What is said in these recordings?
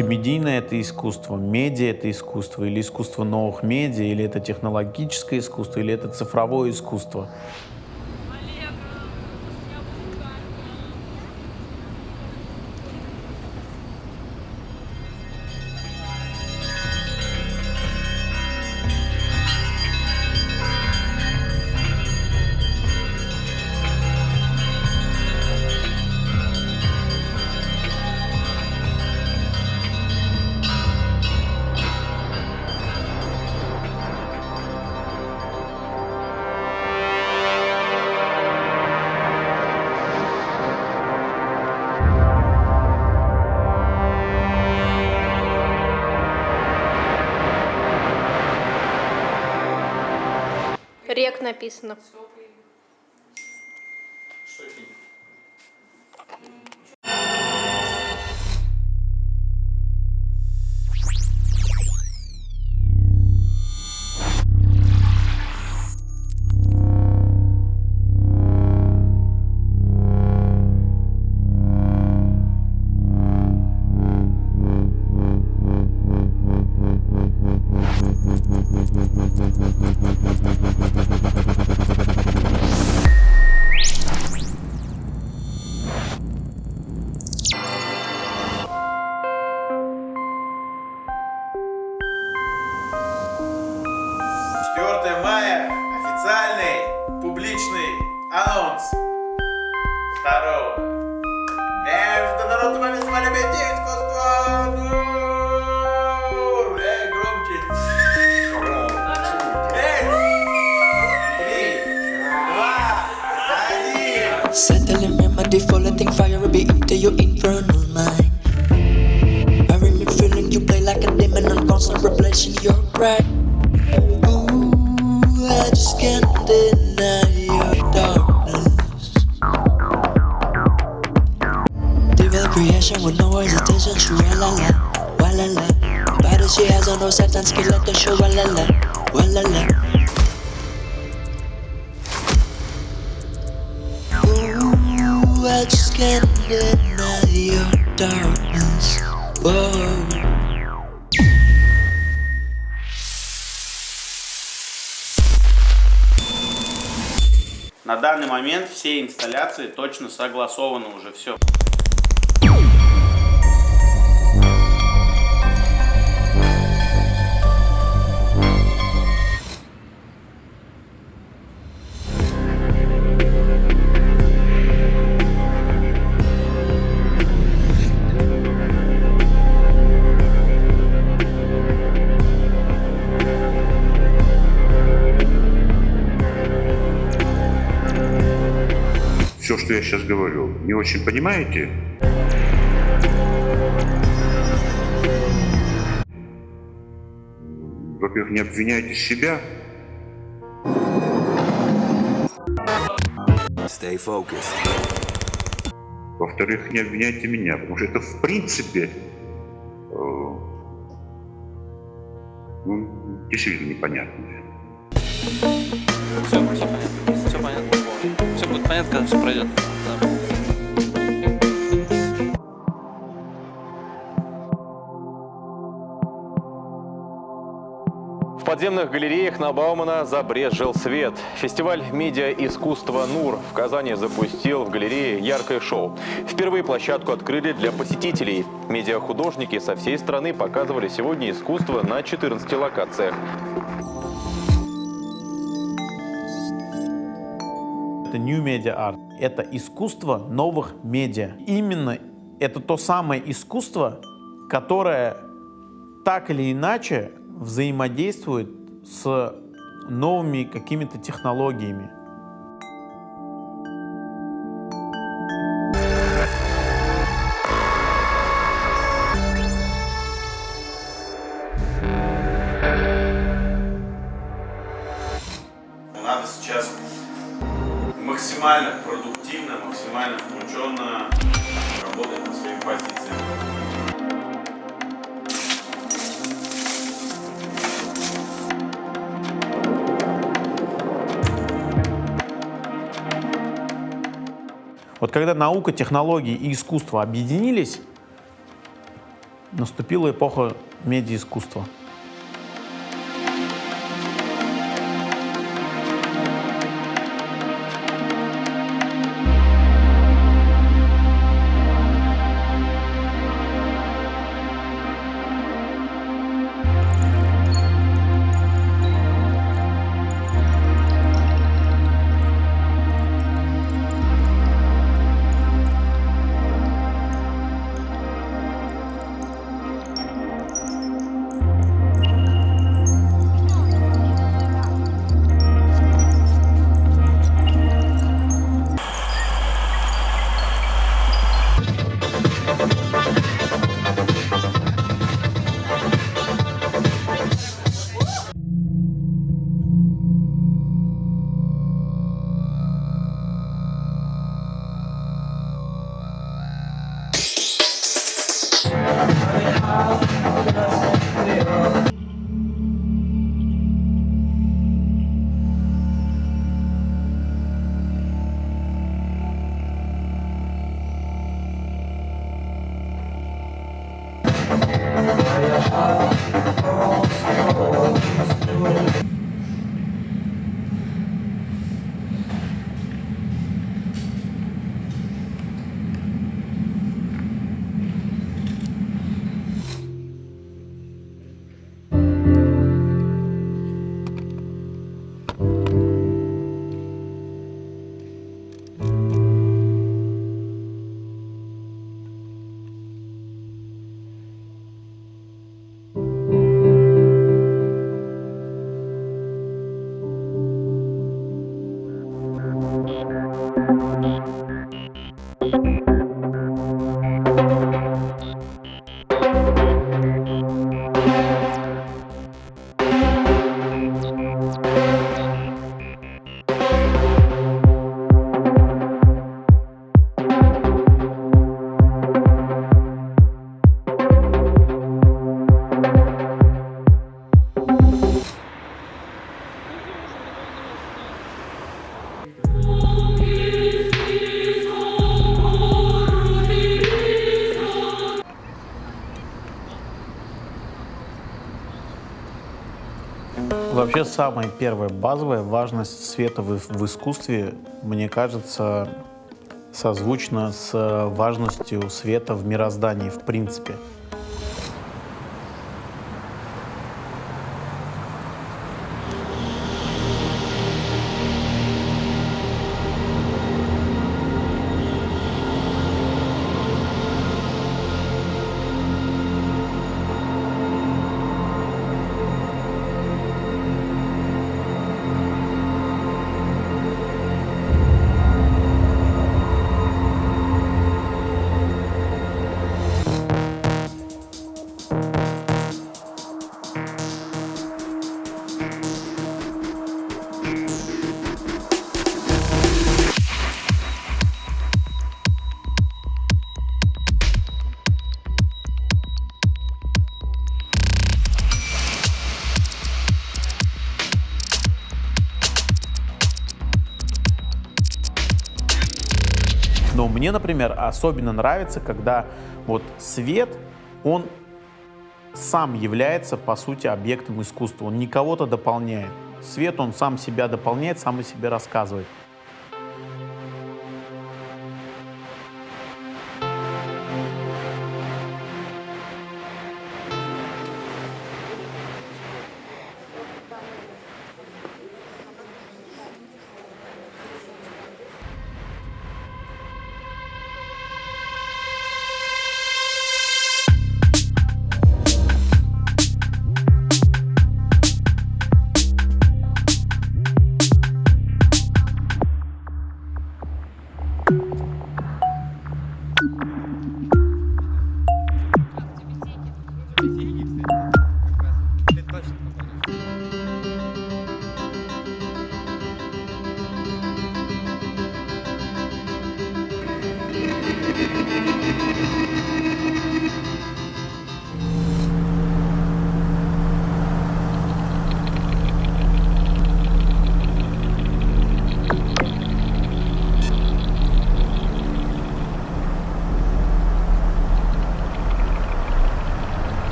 Мультимедийное — это искусство, медиа — это искусство, или искусство новых медиа, или это технологическое искусство, или это цифровое искусство. Рек написано. Мая. Официальный публичный анонс второго Международного фестиваля медиа искусства НУР. Эй, громче. Эй! 3, 2, 1. Settling memory, floating fire, be into your infernal mind. Bury me feeling you play like a demon on constant replacing your pride. I just can't deny your darkness. Devil creation with no hesitation, shoo-la-la, wa-la-la. Body she has on no Satan skeleton, shoo-la-la, wa-la-la. Ooh, I just can't deny your darkness. Whoa. На данный момент все инсталляции точно согласованы уже, все. Все, что я сейчас говорю, не очень понимаете? Во-первых, не обвиняйте себя. Stay focused. Во-вторых, не обвиняйте меня, потому что это в принципе действительно непонятное. Все понятно. Все понятно. Все будет понятно, когда все пройдет. Да. В подземных галереях на Баумана забрезжил свет. Фестиваль медиа-искусства НУР в Казани запустил в галерее яркое шоу. Впервые площадку открыли для посетителей. Медиахудожники со всей страны показывали сегодня искусство на 14 локациях. Это New Media Art. Это искусство новых медиа. Именно это то самое искусство, которое так или иначе взаимодействует с новыми какими-то технологиями. Надо сейчас максимально продуктивно, максимально включенно работать на своих позициях. Вот когда наука, технологии и искусство объединились, Наступила эпоха медиаискусства. Вообще, самая первая базовая важность света в искусстве, мне кажется, созвучна с важностью света в мироздании в принципе. Но мне, например, особенно нравится, когда вот свет, он сам является, по сути, объектом искусства. Он не кого-то дополняет. Свет, он сам себя дополняет, сам о себе рассказывает.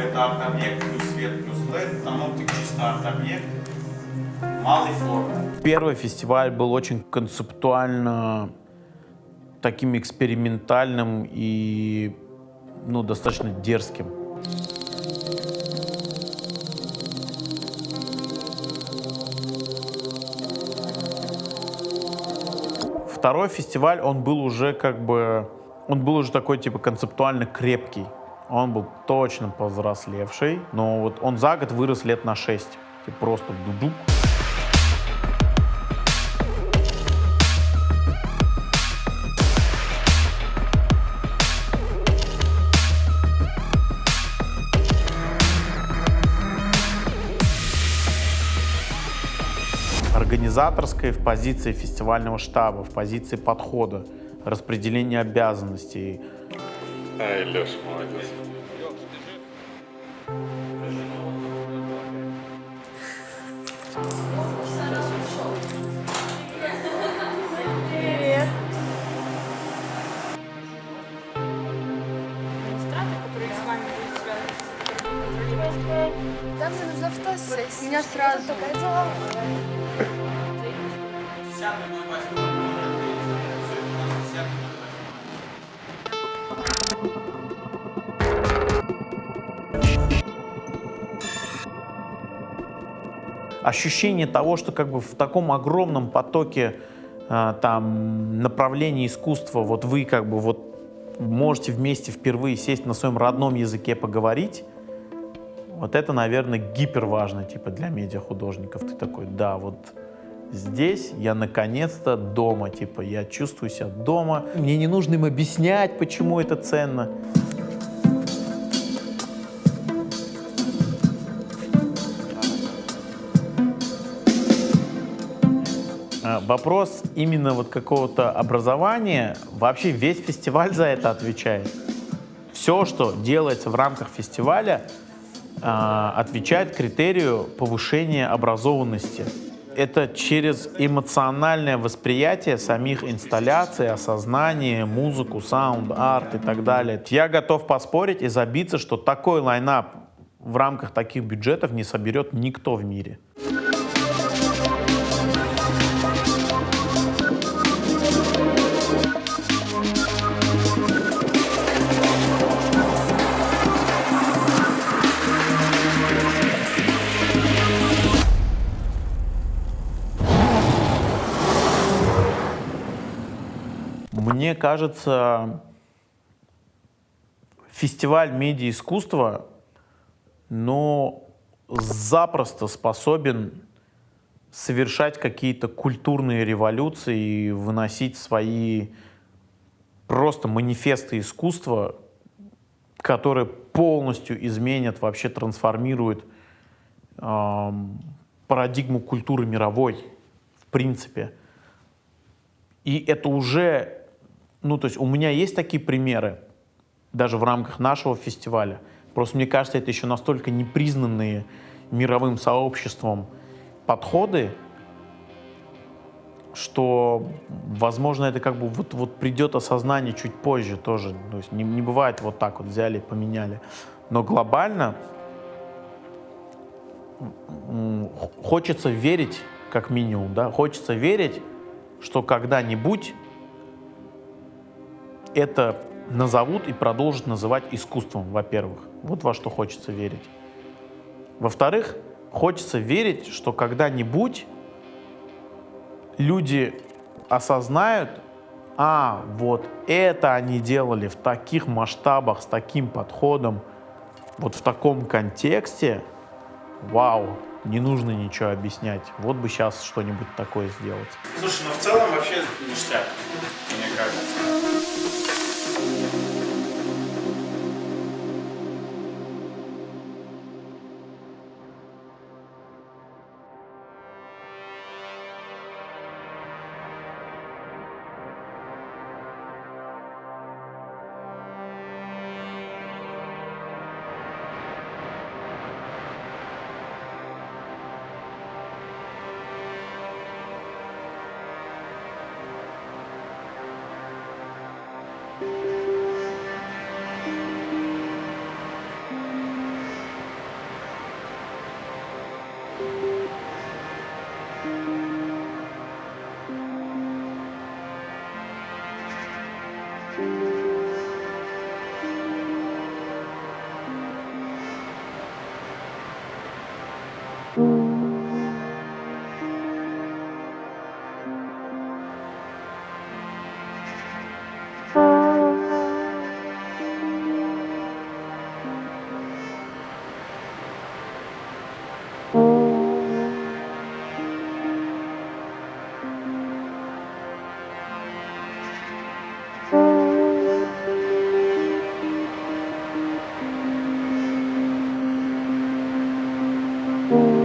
это арт-объект плюс свет плюс LED, Таноптик чисто арт-объект малой формы. Первый фестиваль был очень концептуально таким экспериментальным и достаточно дерзким. Второй фестиваль, он был уже такой типа концептуально крепкий. Он был точно повзрослевший, но вот он за год вырос лет на 6. Типа просто дудук. Организаторской в позиции фестивального штаба, в позиции подхода, распределения обязанностей. Ай, Леша, молодец. Да, мне нужна фотосессия. Меня сразу. Такая дела. Ощущение того, что как бы в таком огромном потоке направлений искусства вот вы как бы вот можете вместе впервые сесть на своем родном языке поговорить, вот это, наверное, гиперважно типа для медиахудожников. Ты такой, да, вот здесь я наконец-то дома, типа я чувствую себя дома. Мне не нужно им объяснять, почему это ценно. Вопрос именно вот какого-то образования, вообще весь фестиваль за это отвечает. Все, что делается в рамках фестиваля, отвечает критерию повышения образованности. Это через эмоциональное восприятие самих инсталляций, осознание, музыку, саунд, арт и так далее. Я готов поспорить и забиться, что такой лайнап в рамках таких бюджетов не соберет никто в мире. Мне кажется, фестиваль медиаискусства, запросто способен совершать какие-то культурные революции и выносить свои просто манифесты искусства, которые полностью изменят, вообще трансформируют парадигму культуры мировой, в принципе. И это уже... то есть у меня есть такие примеры, даже в рамках нашего фестиваля. Просто мне кажется, это еще настолько непризнанные мировым сообществом подходы, что, возможно, это как бы вот придет осознание чуть позже тоже. То есть не бывает вот так вот взяли и поменяли. Но глобально хочется верить, как минимум, да, хочется верить, что когда-нибудь это назовут и продолжат называть искусством, во-первых. Вот во что хочется верить. Во-вторых, хочется верить, что когда-нибудь люди осознают, вот это они делали в таких масштабах, с таким подходом, вот в таком контексте, вау, не нужно ничего объяснять. Вот бы сейчас что-нибудь такое сделать. Слушай, в целом вообще ништяк, мне кажется. Mm-hmm.